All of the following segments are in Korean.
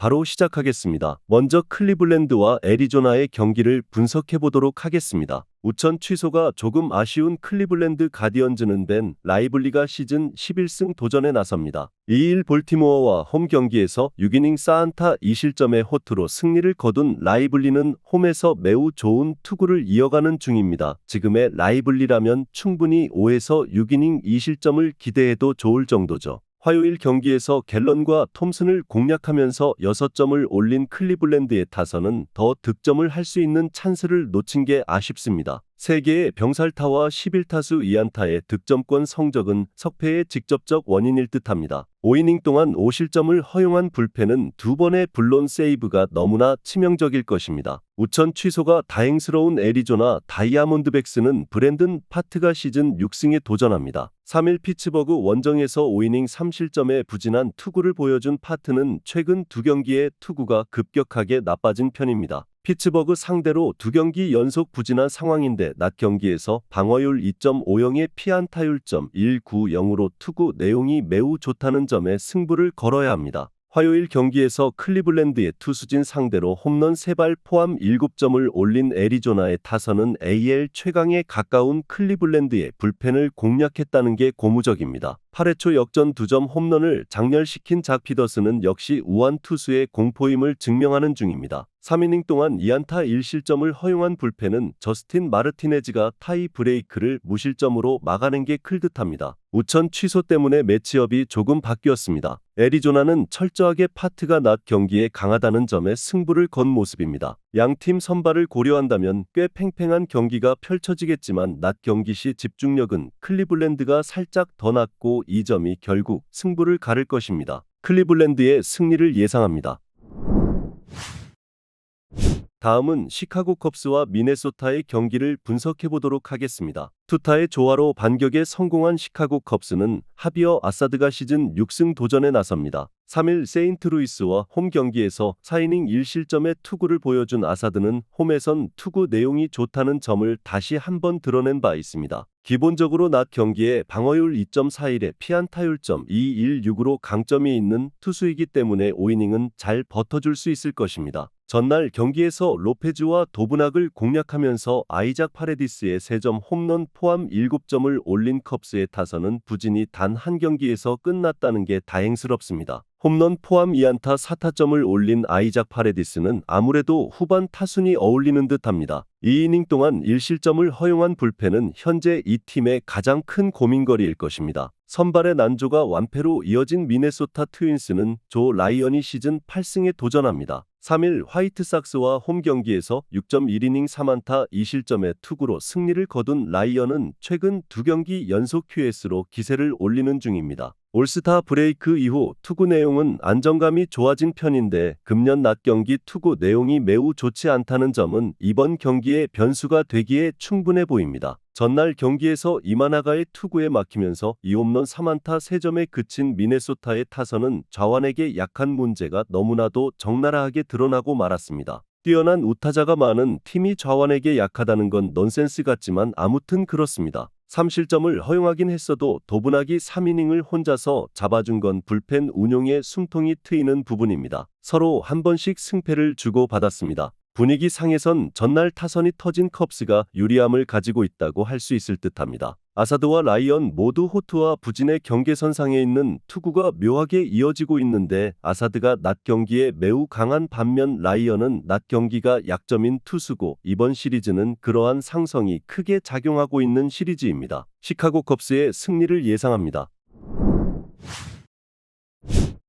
바로 시작하겠습니다. 먼저 클리블랜드와 애리조나의 경기를 분석해 보도록 하겠습니다. 우천 취소가 조금 아쉬운 클리블랜드 가디언즈는 벤 라이블리가 시즌 11승 도전에 나섭니다. 2일 볼티모어와 홈 경기에서 6이닝 사안타 2실점의 호투로 승리를 거둔 라이블리는 홈에서 매우 좋은 투구를 이어가는 중입니다. 지금의 라이블리라면 충분히 5에서 6이닝 2실점을 기대해도 좋을 정도죠. 화요일 경기에서 갤런과 톰슨을 공략하면서 6점을 올린 클리블랜드의 타선은 더 득점을 할 수 있는 찬스를 놓친 게 아쉽습니다. 3개의 병살타와 11타수 2안타의 득점권 성적은 석패의 직접적 원인일 듯합니다. 5이닝 동안 5실점을 허용한 불펜은 2번의 블론 세이브가 너무나 치명적일 것입니다. 우천 취소가 다행스러운 애리조나 다이아몬드백스는 브랜든 파트가 시즌 6승에 도전합니다. 3일 피츠버그 원정에서 5이닝 3실점의 부진한 투구를 보여준 파트는 최근 2경기의 투구가 급격하게 나빠진 편입니다. 피츠버그 상대로 2경기 연속 부진한 상황인데 낮 경기에서 방어율 2.50의 피안타율점 190으로 투구 내용이 매우 좋다는 점에 승부를 걸어야 합니다. 화요일 경기에서 클리블랜드의 투수진 상대로 홈런 3발 포함 7점을 올린 애리조나의 타선은 AL 최강에 가까운 클리블랜드의 불펜을 공략했다는 게 고무적입니다. 8회 초 역전 2점 홈런을 장렬시킨 작 피더스는 역시 우한 투수의 공포임을 증명하는 중입니다. 3이닝 동안 2안타 1실점을 허용한 불펜은 저스틴 마르티네즈가 타이 브레이크를 무실점으로 막아낸 게 클 듯합니다. 우천 취소 때문에 매치업이 조금 바뀌었습니다. 애리조나는 철저하게 파트가 낮 경기에 강하다는 점에 승부를 건 모습입니다. 양팀 선발을 고려한다면 꽤 팽팽한 경기가 펼쳐지겠지만 낮 경기 시 집중력은 클리블랜드가 살짝 더 낮고 이 점이 결국 승부를 가를 것입니다. 클리블랜드의 승리를 예상합니다. 다음은 시카고 컵스와 미네소타의 경기를 분석해 보도록 하겠습니다. 투타의 조화로 반격에 성공한 시카고 컵스는 하비어 아사드가 시즌 6승 도전에 나섭니다. 3일 세인트루이스와 홈 경기에서 4이닝 1실점의 투구를 보여준 아사드는 홈에선 투구 내용이 좋다는 점을 다시 한번 드러낸 바 있습니다. 기본적으로 낮 경기에 방어율 2.41에 피안타율점 216으로 강점이 있는 투수이기 때문에 5이닝은 잘 버텨줄 수 있을 것입니다. 전날 경기에서 로페즈와 도브낙을 공략하면서 아이작 파레디스의 3점 홈런 포함 7점을 올린 컵스의 타선은 부진이 단 한 경기에서 끝났다는 게 다행스럽습니다. 홈런 포함 2안타 4타점을 올린 아이작 파레디스는 아무래도 후반 타순이 어울리는 듯합니다. 2이닝 동안 1실점을 허용한 불펜은 현재 이 팀의 가장 큰 고민거리일 것입니다. 선발의 난조가 완패로 이어진 미네소타 트윈스는 조 라이언이 시즌 8승에 도전합니다. 3일 화이트삭스와 홈 경기에서 6.1이닝 3안타 2실점의 투구로 승리를 거둔 라이언은 최근 2경기 연속 QS로 기세를 올리는 중입니다. 올스타 브레이크 이후 투구 내용은 안정감이 좋아진 편인데 금년 낮 경기 투구 내용이 매우 좋지 않다는 점은 이번 경기의 변수가 되기에 충분해 보입니다. 전날 경기에서 이마나가의 투구에 막히면서 2홈런 3안타 3점에 그친 미네소타의 타선은 좌완에게 약한 문제가 너무나도 적나라하게 드러나고 말았습니다. 뛰어난 우타자가 많은 팀이 좌완에게 약하다는 건 넌센스 같지만 아무튼 그렇습니다. 3실점을 허용하긴 했어도 도브낙이 3이닝을 혼자서 잡아준 건 불펜 운용에 숨통이 트이는 부분입니다. 서로 한 번씩 승패를 주고받았습니다. 분위기 상에선 전날 타선이 터진 컵스가 유리함을 가지고 있다고 할 수 있을 듯합니다. 아사드와 라이언 모두 호투와 부진의 경계선상에 있는 투구가 묘하게 이어지고 있는데 아사드가 낮 경기에 매우 강한 반면 라이언은 낮 경기가 약점인 투수고 이번 시리즈는 그러한 상성이 크게 작용하고 있는 시리즈입니다. 시카고 컵스의 승리를 예상합니다.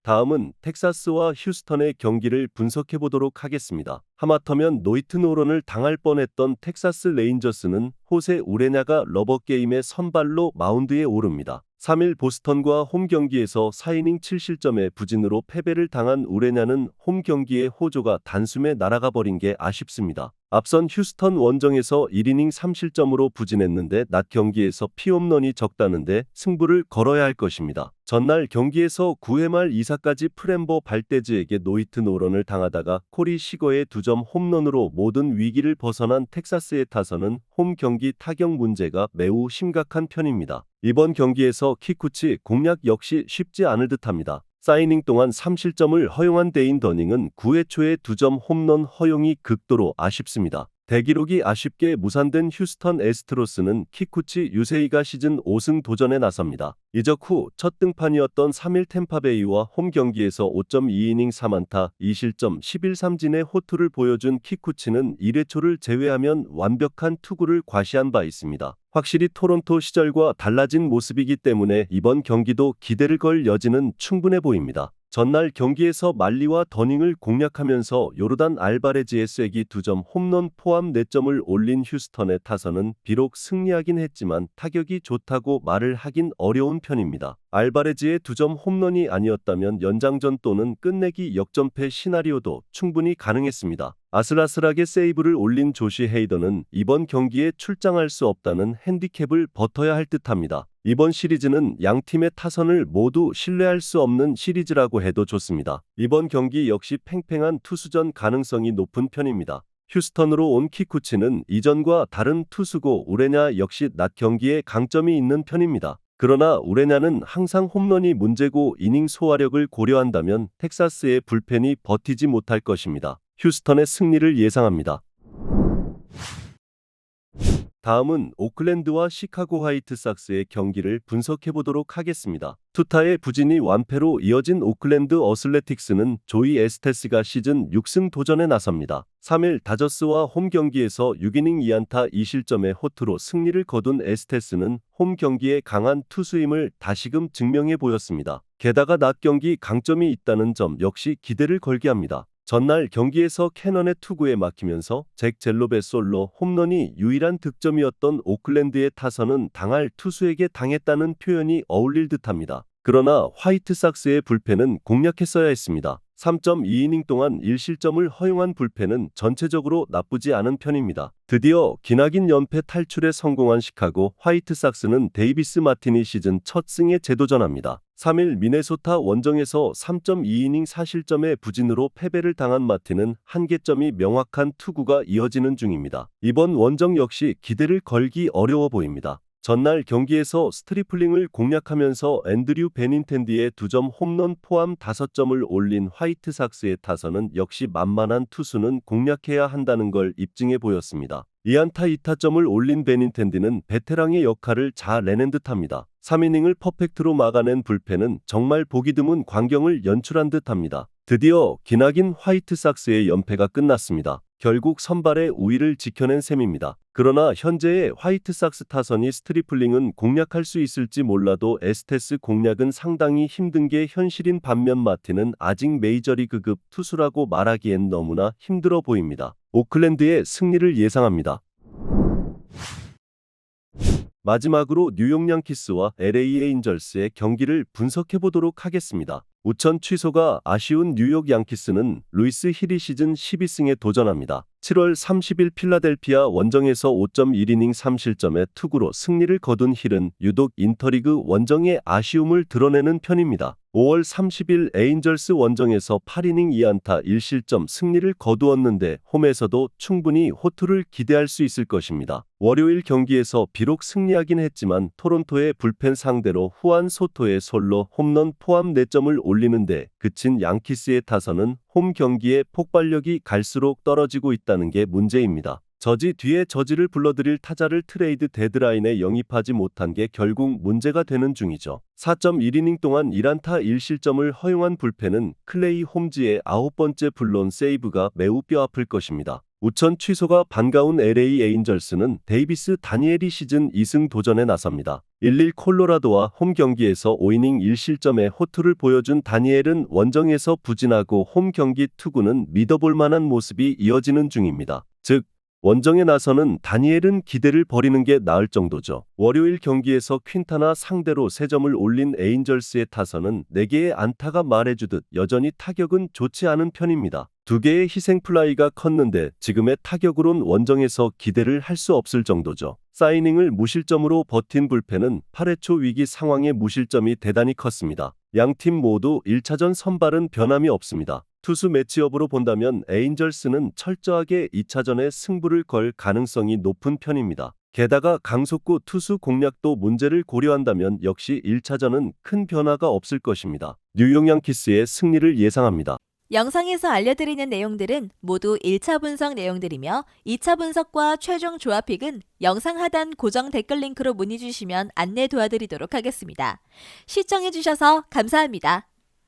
다음은 텍사스와 휴스턴의 경기를 분석해 보도록 하겠습니다. 하마터면 노히트 노런을 당할 뻔했던 텍사스 레인저스는 호세 우레냐가 러버게임의 선발로 마운드에 오릅니다. 3일 보스턴과 홈 경기에서 4이닝 7실점의 부진으로 패배를 당한 우레냐는 홈 경기의 호조가 단숨에 날아가 버린 게 아쉽습니다. 앞선 휴스턴 원정에서 1이닝 3실점으로 부진했는데 낮 경기에서 피홈런이 적다는데 승부를 걸어야 할 것입니다. 전날 경기에서 9회 말 2사까지 프렘보 발데즈에게 노히트 노런을 당하다가 코리 시거의 2점 홈런으로 모든 위기를 벗어난 텍사스의 타선은 홈 경기 타격 문제가 매우 심각한 편입니다. 이번 경기에서 키쿠치 공략 역시 쉽지 않을 듯합니다. 사이닝 동안 3실점을 허용한 데인 더닝은 9회 초에 2점 홈런 허용이 극도로 아쉽습니다. 대기록이 아쉽게 무산된 휴스턴 애스트로스는 키쿠치 유세이가 시즌 5승 도전에 나섭니다. 이적 후 첫 등판이었던 3일 템파베이와 홈 경기에서 5.2이닝 4안타 2실점 11삼진의 호투를 보여준 키쿠치는 1회 초를 제외하면 완벽한 투구를 과시한 바 있습니다. 확실히 토론토 시절과 달라진 모습이기 때문에 이번 경기도 기대를 걸 여지는 충분해 보입니다. 전날 경기에서 말리와 더닝을 공략하면서 요르단 알바레즈의 쐐기 2점 홈런 포함 4점을 올린 휴스턴의 타선은 비록 승리하긴 했지만 타격이 좋다고 말을 하긴 어려운 편입니다. 알바레즈의 2점 홈런이 아니었다면 연장전 또는 끝내기 역전패 시나리오도 충분히 가능했습니다. 아슬아슬하게 세이브를 올린 조시 헤이더는 이번 경기에 출장할 수 없다는 핸디캡을 버텨야 할 듯합니다. 이번 시리즈는 양팀의 타선을 모두 신뢰할 수 없는 시리즈라고 해도 좋습니다. 이번 경기 역시 팽팽한 투수전 가능성이 높은 편입니다. 휴스턴으로 온 키쿠치는 이전과 다른 투수고 우레냐 역시 낮 경기에 강점이 있는 편입니다. 그러나 우레냐는 항상 홈런이 문제고 이닝 소화력을 고려한다면 텍사스의 불펜이 버티지 못할 것입니다. 휴스턴의 승리를 예상합니다. 다음은 오클랜드와 시카고 화이트삭스의 경기를 분석해보도록 하겠습니다. 투타의 부진이 완패로 이어진 오클랜드 어슬레틱스는 조이 에스테스가 시즌 6승 도전에 나섭니다. 3일 다저스와 홈 경기에서 6이닝 2안타 2실점의 호투로 승리를 거둔 에스테스는 홈 경기에 강한 투수임을 다시금 증명해 보였습니다. 게다가 낮 경기 강점이 있다는 점 역시 기대를 걸게 합니다. 전날 경기에서 캐넌의 투구에 막히면서 잭 젤롭의 솔로 홈런이 유일한 득점이었던 오클랜드의 타선은 당할 투수에게 당했다는 표현이 어울릴 듯합니다. 그러나 화이트삭스의 불펜은 공략했어야 했습니다. 3.2이닝 동안 1실점을 허용한 불펜은 전체적으로 나쁘지 않은 편입니다. 드디어 기나긴 연패 탈출에 성공한 시카고 화이트삭스는 데이비스 마틴이 시즌 첫 승에 재도전합니다. 3일 미네소타 원정에서 3.2이닝 4실점의 부진으로 패배를 당한 마틴은 한계점이 명확한 투구가 이어지는 중입니다. 이번 원정 역시 기대를 걸기 어려워 보입니다. 전날 경기에서 스트리플링을 공략하면서 앤드류 베닌텐디의 2점 홈런 포함 5점을 올린 화이트삭스의 타선은 역시 만만한 투수는 공략해야 한다는 걸 입증해 보였습니다. 2안타 2타점을 올린 베닌텐디는 베테랑의 역할을 잘 내낸 듯합니다. 3이닝을 퍼펙트로 막아낸 불펜은 정말 보기 드문 광경을 연출한 듯합니다. 드디어 기나긴 화이트삭스의 연패가 끝났습니다. 결국 선발의 우위를 지켜낸 셈입니다. 그러나 현재의 화이트삭스 타선이 스트리플링은 공략할 수 있을지 몰라도 에스테스 공략은 상당히 힘든 게 현실인 반면 마틴은 아직 메이저리그급 투수라고 말하기엔 너무나 힘들어 보입니다. 오클랜드의 승리를 예상합니다. 마지막으로 뉴욕 양키스와 LA 에인절스의 경기를 분석해보도록 하겠습니다. 우천 취소가 아쉬운 뉴욕 양키스는 루이스 힐이 시즌 12승에 도전합니다. 7월 30일 필라델피아 원정에서 5.1이닝 3실점의 투구로 승리를 거둔 힐은 유독 인터리그 원정의 아쉬움을 드러내는 편입니다. 5월 30일 에인절스 원정에서 8이닝 2안타 1실점 승리를 거두었는데 홈에서도 충분히 호투를 기대할 수 있을 것입니다. 월요일 경기에서 비록 승리하긴 했지만 토론토의 불펜 상대로 후안 소토의 솔로 홈런 포함 4점을 올리는데 그친 양키스의 타선은 홈 경기의 폭발력이 갈수록 떨어지고 있다는 게 문제입니다. 저지 뒤에 저지를 불러들일 타자를 트레이드 데드라인에 영입하지 못한 게 결국 문제가 되는 중이죠. 4.1이닝 동안 1안타 1실점을 허용한 불펜은 클레이 홈즈의 9번째 블론 세이브가 매우 뼈아플 것입니다. 우천 취소가 반가운 LA 에인절스는 데이비스 다니엘이 시즌 2승 도전에 나섭니다. 1-1 콜로라도와 홈 경기에서 5이닝 1실점의 호투를 보여준 다니엘은 원정에서 부진하고 홈 경기 투구는 믿어볼 만한 모습이 이어지는 중입니다. 즉 원정에 나서는 다니엘은 기대를 버리는 게 나을 정도죠. 월요일 경기에서 퀸타나 상대로 3점을 올린 에인절스의 타선은 4개의 안타가 말해주듯 여전히 타격은 좋지 않은 편입니다. 2개의 희생 플라이가 컸는데 지금의 타격으론 원정에서 기대를 할 수 없을 정도죠. 사이닝을 무실점으로 버틴 불펜은 8회 초 위기 상황의 무실점이 대단히 컸습니다. 양팀 모두 1차전 선발은 변함이 없습니다. 투수 매치업으로 본다면 에인절스는 철저하게 2차전에 승부를 걸 가능성이 높은 편입니다. 게다가 강속구 투수 공략도 문제를 고려한다면 역시 1차전은 큰 변화가 없을 것입니다. 뉴욕 양키스의 승리를 예상합니다. 영상에서 알려드리는 내용들은 모두 1차 분석 내용들이며 2차 분석과 최종 조합픽은 영상 하단 고정 댓글 링크로 문의 주시면 안내 도와드리도록 하겠습니다. 시청해주셔서 감사합니다.